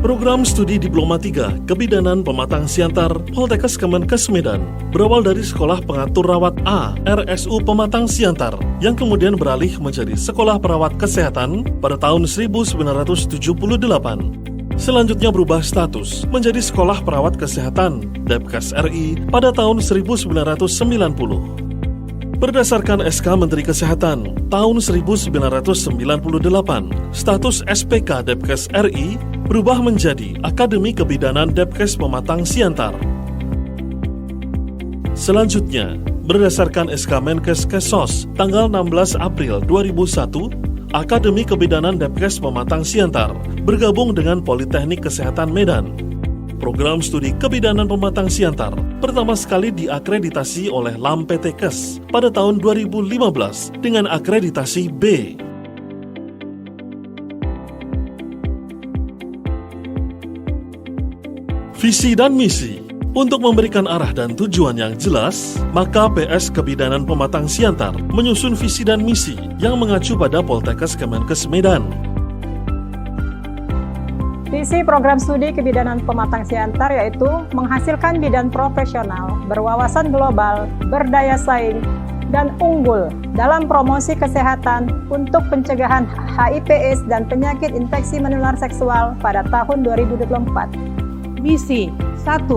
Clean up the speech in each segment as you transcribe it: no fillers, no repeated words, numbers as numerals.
Program Studi Diploma 3 Kebidanan Pematang Siantar Poltekkes Kemenkes Medan berawal dari Sekolah Pengatur Rawat A RSU Pematang Siantar yang kemudian beralih menjadi Sekolah Perawat Kesehatan pada tahun 1978. Selanjutnya berubah status menjadi Sekolah Perawat Kesehatan Depkes RI pada tahun 1990. Berdasarkan SK Menteri Kesehatan tahun 1998, status SPK Depkes RI berubah menjadi Akademi Kebidanan Depkes Pematang Siantar. Selanjutnya, berdasarkan SK Menkes Kesos tanggal 16 April 2001, Akademi Kebidanan Depkes Pematang Siantar bergabung dengan Politeknik Kesehatan Medan. Program Studi Kebidanan Pematang Siantar pertama sekali diakreditasi oleh LAMPTKes pada tahun 2015 dengan akreditasi B. Visi dan misi. Untuk memberikan arah dan tujuan yang jelas, maka PS Kebidanan Pematang Siantar menyusun visi dan misi yang mengacu pada Poltekkes Kemenkes Medan. Visi program studi Kebidanan Pematang Siantar yaitu menghasilkan bidan profesional, berwawasan global, berdaya saing, dan unggul dalam promosi kesehatan untuk pencegahan HIV/AIDS dan penyakit infeksi menular seksual pada tahun 2024. Misi 1.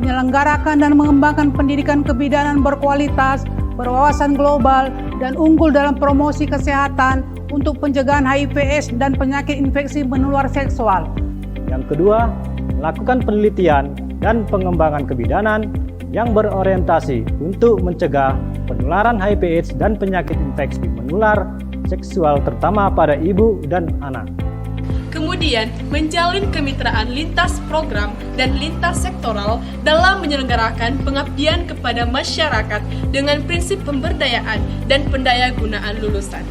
Menyelenggarakan dan mengembangkan pendidikan kebidanan berkualitas, berwawasan global, dan unggul dalam promosi kesehatan untuk pencegahan HIV/AIDS dan penyakit infeksi menular seksual. Yang kedua, melakukan penelitian dan pengembangan kebidanan yang berorientasi untuk mencegah penularan HIV/AIDS dan penyakit infeksi menular seksual terutama pada ibu dan anak. Kemudian, menjalin kemitraan lintas program dan lintas sektoral dalam menyelenggarakan pengabdian kepada masyarakat dengan prinsip pemberdayaan dan pendayagunaan lulusan.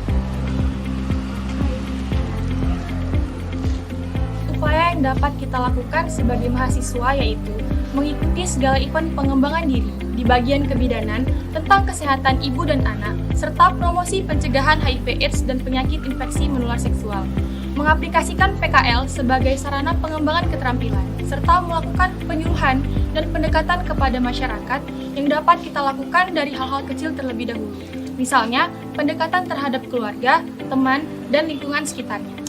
Upaya yang dapat kita lakukan sebagai mahasiswa yaitu mengikuti segala event pengembangan diri di bagian kebidanan tentang kesehatan ibu dan anak, serta promosi pencegahan HIV/AIDS dan penyakit infeksi menular seksual. Mengaplikasikan PKL sebagai sarana pengembangan keterampilan, serta melakukan penyuluhan dan pendekatan kepada masyarakat yang dapat kita lakukan dari hal-hal kecil terlebih dahulu. Misalnya, pendekatan terhadap keluarga, teman, dan lingkungan sekitarnya.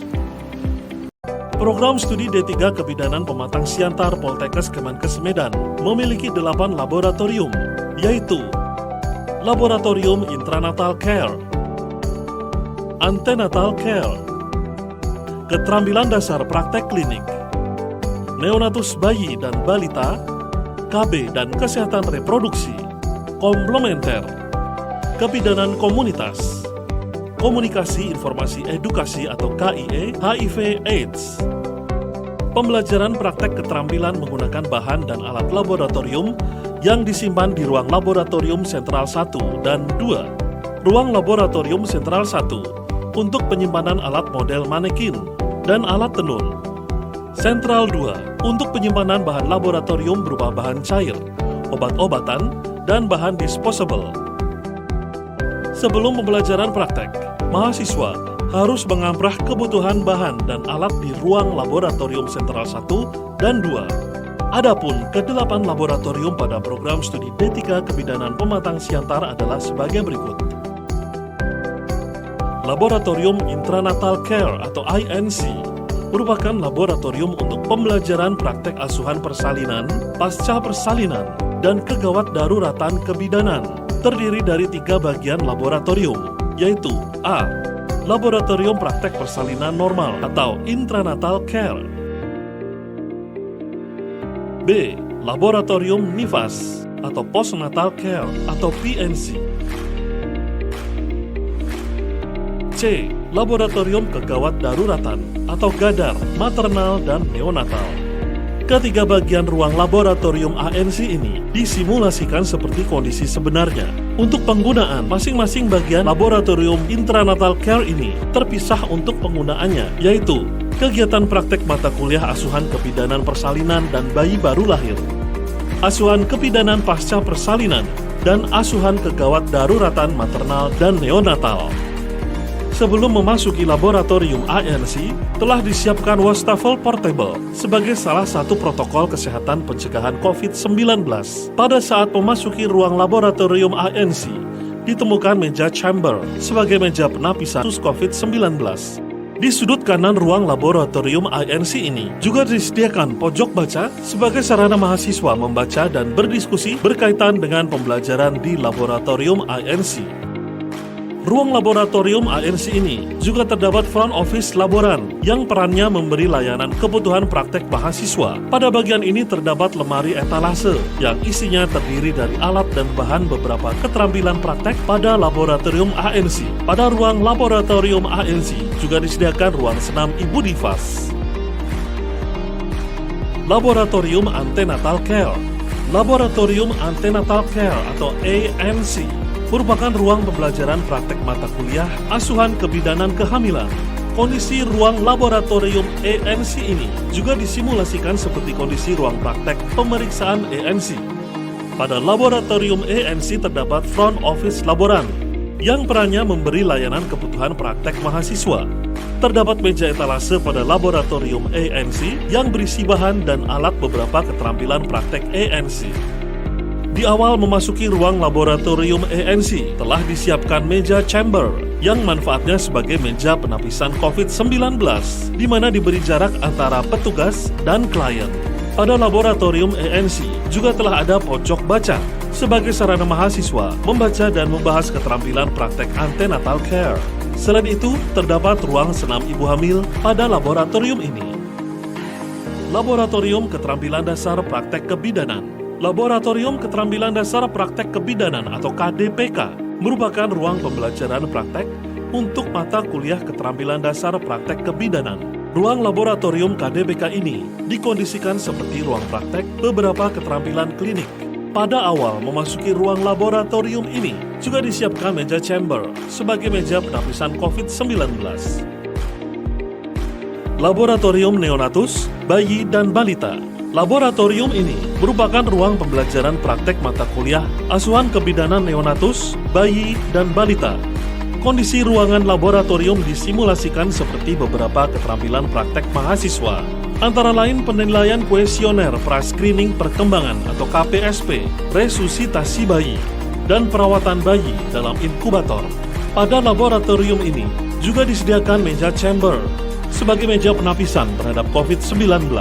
Program Studi D3 Kebidanan Pematang Siantar Poltekkes Kemenkes Medan memiliki 8 laboratorium, yaitu Laboratorium Intranatal Care, Antenatal Care, Keterampilan Dasar Praktek Klinik, Neonatus Bayi dan Balita, KB dan Kesehatan Reproduksi, Komplementer, Kebidanan Komunitas, Komunikasi Informasi Edukasi atau KIE, HIV/AIDS, pembelajaran praktek keterampilan menggunakan bahan dan alat laboratorium yang disimpan di ruang laboratorium sentral 1 dan 2, ruang laboratorium sentral 1 untuk penyimpanan alat model manekin dan alat tenun, sentral 2 untuk penyimpanan bahan laboratorium berupa bahan cair, obat-obatan, dan bahan disposable. Sebelum pembelajaran praktek, mahasiswa harus mengamprah kebutuhan bahan dan alat di ruang laboratorium sentral 1 dan 2. Adapun ke-8 laboratorium pada program studi D3 Kebidanan Pematang Siantar adalah sebagai berikut. Laboratorium Intranatal Care atau INC merupakan laboratorium untuk pembelajaran praktek asuhan persalinan, pasca persalinan, dan kegawat daruratan kebidanan. Terdiri dari 3 bagian laboratorium, yaitu A. Laboratorium Praktek Persalinan Normal atau Intranatal Care, B. Laboratorium NIFAS atau Postnatal Care atau PNC, C. Laboratorium Kegawat Daruratan atau GADAR, Maternal dan Neonatal. Ketiga bagian ruang laboratorium ANC ini disimulasikan seperti kondisi sebenarnya. Untuk penggunaan, masing-masing bagian laboratorium intranatal care ini terpisah untuk penggunaannya, yaitu kegiatan praktek mata kuliah asuhan kebidanan persalinan dan bayi baru lahir, asuhan kebidanan pasca persalinan, dan asuhan kegawat daruratan maternal dan neonatal. Sebelum memasuki laboratorium ANC, telah disiapkan wastafel portable sebagai salah satu protokol kesehatan pencegahan COVID-19. Pada saat memasuki ruang laboratorium ANC, ditemukan meja chamber sebagai meja penapisan COVID-19. Di sudut kanan ruang laboratorium ANC ini juga disediakan pojok baca sebagai sarana mahasiswa membaca dan berdiskusi berkaitan dengan pembelajaran di laboratorium ANC. Ruang laboratorium ANC ini juga terdapat front office laboran yang perannya memberi layanan kebutuhan praktek mahasiswa. Pada bagian ini terdapat lemari etalase yang isinya terdiri dari alat dan bahan beberapa keterampilan praktek pada laboratorium ANC. Pada ruang laboratorium ANC juga disediakan ruang senam Ibu Nifas. Laboratorium Antenatal Care. Laboratorium Antenatal Care atau ANC merupakan ruang pembelajaran praktek mata kuliah asuhan kebidanan kehamilan. Kondisi ruang laboratorium ANC ini juga disimulasikan seperti kondisi ruang praktek pemeriksaan ANC. Pada laboratorium ANC terdapat front office laboran yang perannya memberi layanan kebutuhan praktek mahasiswa. Terdapat meja etalase pada laboratorium ANC yang berisi bahan dan alat beberapa keterampilan praktek ANC. Di awal memasuki ruang laboratorium ANC, telah disiapkan meja chamber yang manfaatnya sebagai meja penapisan COVID-19, di mana diberi jarak antara petugas dan klien. Pada laboratorium ANC juga telah ada pojok baca sebagai sarana mahasiswa membaca dan membahas keterampilan praktek antenatal care. Selain itu, terdapat ruang senam ibu hamil pada laboratorium ini. Laboratorium Keterampilan Dasar Praktek Kebidanan. Laboratorium Keterampilan Dasar Praktek Kebidanan atau KDPK merupakan ruang pembelajaran praktek untuk mata kuliah Keterampilan Dasar Praktek Kebidanan. Ruang laboratorium KDPK ini dikondisikan seperti ruang praktek beberapa keterampilan klinik. Pada awal memasuki ruang laboratorium ini juga disiapkan meja chamber sebagai meja penapisan COVID-19. Laboratorium Neonatus, Bayi dan Balita. Laboratorium ini merupakan ruang pembelajaran praktek mata kuliah asuhan kebidanan neonatus, bayi, dan balita. Kondisi ruangan laboratorium disimulasikan seperti beberapa keterampilan praktek mahasiswa, antara lain penilaian kuesioner pra-screening perkembangan atau KPSP, resusitasi bayi, dan perawatan bayi dalam inkubator. Pada laboratorium ini juga disediakan meja chamber sebagai meja penapisan terhadap COVID-19.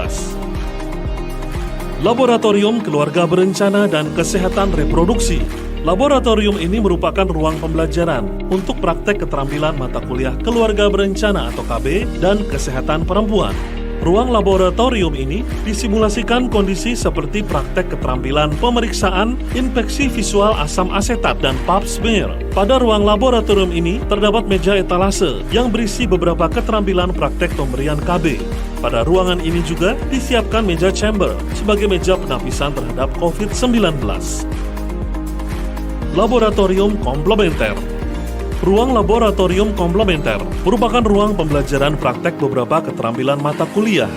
Laboratorium Keluarga Berencana dan Kesehatan Reproduksi. Laboratorium ini merupakan ruang pembelajaran untuk praktek keterampilan mata kuliah Keluarga Berencana atau KB dan Kesehatan Perempuan. Ruang laboratorium ini disimulasikan kondisi seperti praktek keterampilan pemeriksaan infeksi visual asam asetat dan pap smear. Pada ruang laboratorium ini terdapat meja etalase yang berisi beberapa keterampilan praktek pemberian KB. Pada ruangan ini juga disiapkan meja chamber sebagai meja penapisan terhadap COVID-19. Laboratorium Komplementer. Ruang laboratorium komplementer merupakan ruang pembelajaran praktek beberapa keterampilan mata kuliah.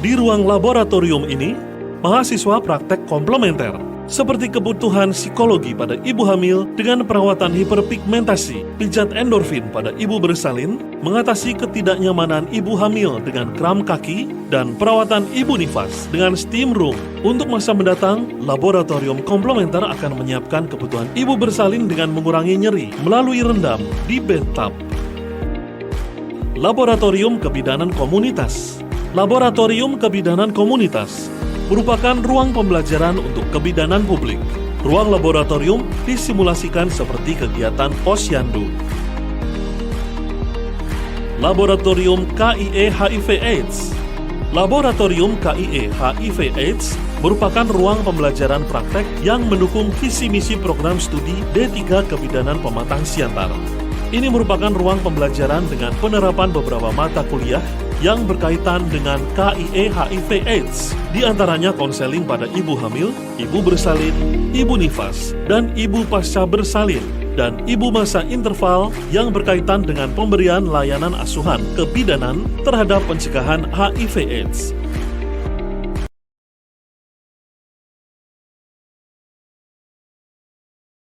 Di ruang laboratorium ini, mahasiswa praktek komplementer seperti kebutuhan psikologi pada ibu hamil dengan perawatan hiperpigmentasi, pijat endorfin pada ibu bersalin, mengatasi ketidaknyamanan ibu hamil dengan kram kaki, dan perawatan ibu nifas dengan steam room. Untuk masa mendatang, laboratorium komplementer akan menyiapkan kebutuhan ibu bersalin dengan mengurangi nyeri melalui rendam di bathtub. Laboratorium Kebidanan Komunitas. Laboratorium Kebidanan Komunitas merupakan ruang pembelajaran untuk kebidanan publik. Ruang laboratorium disimulasikan seperti kegiatan posyandu. Laboratorium KIE HIV/AIDS. Laboratorium KIE HIV/AIDS merupakan ruang pembelajaran praktek yang mendukung visi misi program studi D3 Kebidanan Pematang Siantar. Ini merupakan ruang pembelajaran dengan penerapan beberapa mata kuliah yang berkaitan dengan KIE HIV/AIDS, di antaranya konseling pada ibu hamil, ibu bersalin, ibu nifas, dan ibu pasca bersalin, dan ibu masa interval yang berkaitan dengan pemberian layanan asuhan kebidanan terhadap pencegahan HIV/AIDS.